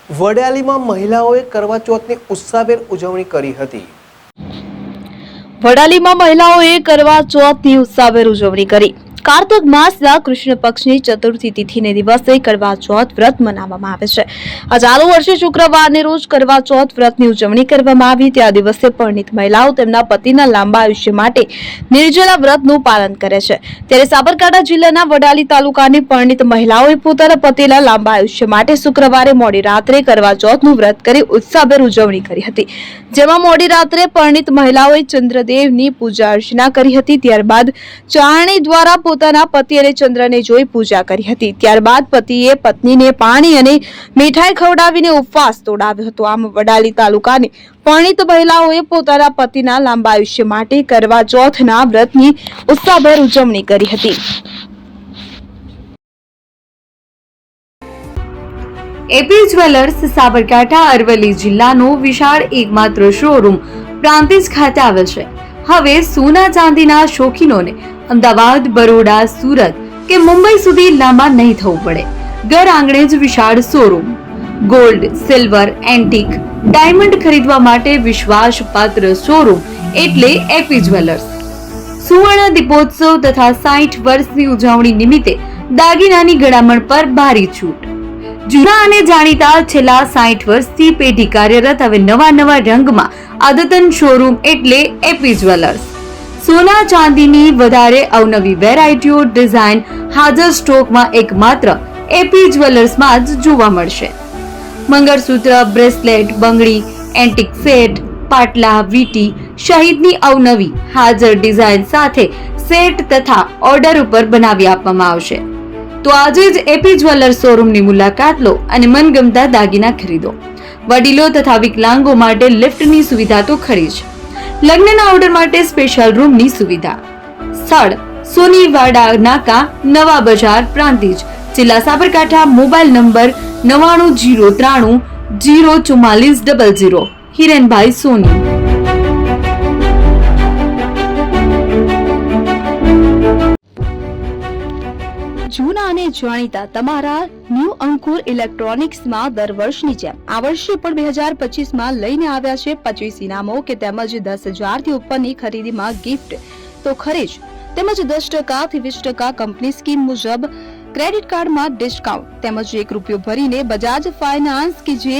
વડાલીમાં મહિલાઓએ કરવા ચોથની ઉત્સાહભેર ઉજવણી કરી હતી। વડાલીમાં મહિલાઓએ કરવા ચોથની ઉત્સાહભેર ઉજવણી કરી। કાર્તક માસના કૃષ્ણ પક્ષની ચતુર્થી તિથિને દિવસે કરવા ચોથ વ્રત મનાવવામાં આવે છે। આ ચાલુ વર્ષે શુક્રવારને રોજ કરવા ચોથ વ્રતની ઉજવણી કરવામાં આવી। તે આ દિવસે પરણિત મહિલાઓ તેમના પતિના લાંબા આયુષ્ય માટે નિર્જલા વ્રતનું પાલન કરે છે। ત્યારે સાબરકાંઠા જિલ્લાના વડાલી તાલુકાની પરણિત મહિલાઓએ પોતાના પતિના લાંબા આયુષ્ય માટે શુક્રવારે મોડી રાત્રે કરવા ચોથનું વ્રત કરી ઉત્સાહભેર ઉજવણી કરી હતી। જેમાં મોડી રાત્રે પરણિત મહિલાઓએ ચંદ્રદેવની પૂજા અર્ચના કરી હતી। ત્યારબાદ ચારણી દ્વારા પોતાના પતિ અને ચંદ્રને જોઈ પૂજા કરી હતી। ત્યારબાદ પતિએ પત્નીને પાણી અને મીઠાઈ ખવડાવીને ઉપવાસ તોડાવ્યો હતો। આમ વડાલી તાલુકાની પરણિત મહિલાઓએ પોતાના પતિના લાંબા આયુષ્ય માટે કરવા ચોથના વ્રતની ઉત્સાહભેર ઉજવણી કરી હતી। એપી જ્વેલર્સ સાબરકાંઠા અરવલ્લી જિલ્લાનો વિશાળ એકમાત્ર શોરૂમ પ્રાંતિજ ખાતે આવેલ છે। હવે સોના ચાંદીના શોખીનોને અમદાવાદ, બરોડા, સુરત કે મુંબઈ સુધી લાંબા નહીં થવું પડે। ઘર આંગણે જ વિશાળ showroom. Gold, silver, antique, diamond ખરીદવા માટે વિશ્વાસપાત્ર શોરૂમ એટલે એપી જ્વેલર્સ। સુવર્ણ દીપોત્સવ તથા 60 વર્ષની ઉજવણી નિમિત્તે દાગીનાની ગળામણ પર ભારી છૂટ। જૂના અને જાણીતા છેલ્લા 60 વર્ષથી પેઢી કાર્યરત હવે નવા રંગમાં અદ્યતન શોરૂમ એટલે એપી જ્વેલર્સ। સોના ચાંદીની વધારે અવનવી વેરાયટીઓ, ડિઝાઇન હાજર સ્ટોકમાં એકમાત્ર એપી જ્વેલર્સમાં જ જોવા મળશે। મંગળસૂત્ર, બ્રેસલેટ, બંગડી, એન્ટિક સેટ, પાટલા, વીટી સહિતની અવનવી હાજર ડિઝાઇન સાથે સેટ તથા ઓર્ડર ઉપર બનાવી આપવામાં આવશે। તો આજે જ એપી જ્વેલર્સ શોરૂમની મુલાકાત લો અને મનગમતા દાગીના ખરીદો। વડીલો તથા વિકલાંગો માટે લિફ્ટની સુવિધા તો ખરી જ। લગ્નના ઓર્ડર માટે સ્પેશિયલ રૂમની સુવિધા। સ્થળ સોનીવાડા નાકા, નવા બજાર, પ્રાંતિજ, જિલ્લા સાબરકાંઠા। Mobile number 9903 04400। હિરેનભાઈ સોની। જૂના અને જાણીતા તમારા ન્યૂ અંકુર ઇલેક્ટ્રોનિક્સમાં દર વર્ષની જેમ આ વર્ષે પણ 2025માં લઈને આવ્યા છે 25 ઇનામો કે તેમજ 10,000 થી ઉપરની ખરીદીમાં ગિફ્ટ તો ખરી જ, તેમજ 10% થી 20% કંપની સ્કીમ મુજબ ક્રેડિટ કાર્ડમાં ડિસ્કાઉન્ટ તેમજ ₹1 ભરીને બજાજ ફાઇનાન્સ કે જે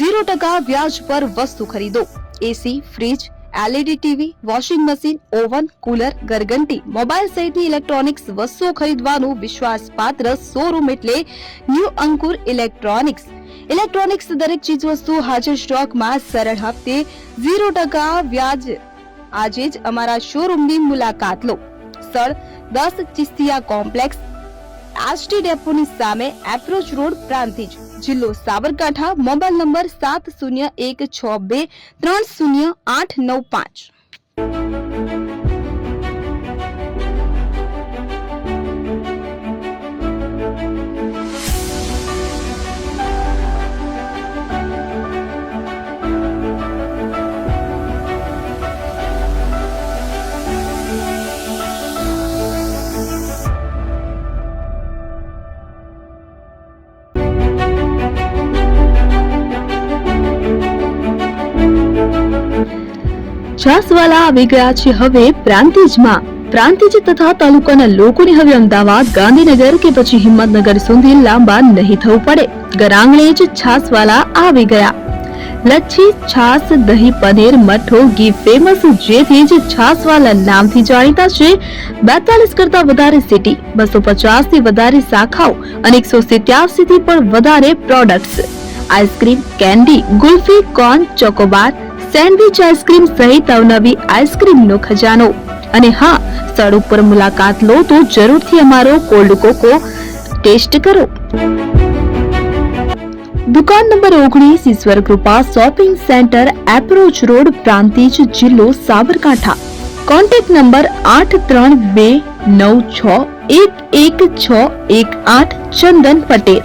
0% વ્યાજ પર વસ્તુ ખરીદો। AC, fridge, LED TV, washing machine, oven, cooler, ગરગંટી, મોબાઈલ સહિતની ઇલેક્ટ્રોનિક્સ વસ્તુઓ ખરીદવાનું વિશ્વાસપાત્ર શોરૂમ એટલે ન્યૂ અંકુર ઇલેક્ટ્રોનિક્સ। ઇલેક્ટ્રોનિક્સ દરેક ચીજ વસ્તુ હાજર સ્ટોકમાં સરળ હપ્તે 0% વ્યાજ। આજે જ અમારા શોરૂમની મુલાકાત લો। સ્થળ 10 ચિસ્તિયા કોમ્પ્લેક્સ, એસટી ડેપોની સામે, એપ્રોચ રોડ, પ્રાંતિજ, જિલ્લો સાબરકાંઠા। Mobile number 7016230895। છાસવાલા આવી ગયા છે હવે પ્રાંતિજમાં। પ્રાંતિજ તથા તાલુકાના લોકોને હવે અમદાવાદ, ગાંધીનગર કે પછી હિંમતનગર સુધી લાંબા નહીં થવું પડે। ઘર આંગણે જ છાસવાલા આવી ગયા। લચ્છી, છાસ, દહીં, પનીર, મઠો, ઘી ફેમસ, જેથી જ છાસવાલા નામથી જાણીતા છે। 42 કરતા વધારે સિટી, 250 થી વધારે શાખાઓ અને 187 થી પણ વધારે products. Ice cream, candy, kulfi, corn, Chocobar, sandwich ice cream સહિત અવનવી આઈસ્ક્રીમનો ખજાનો। અને હા, સ્થળ ઉપર મુલાકાત લો તો જરૂરથી અમારો કોલ્ડ કોકો ટેસ્ટ કરો। દુકાન number 19, Ishwar Krupa shopping centre, approach road, Prantij, જિલ્લો સાબરકાંઠા। Contact number 8329611618 Chandan Patel.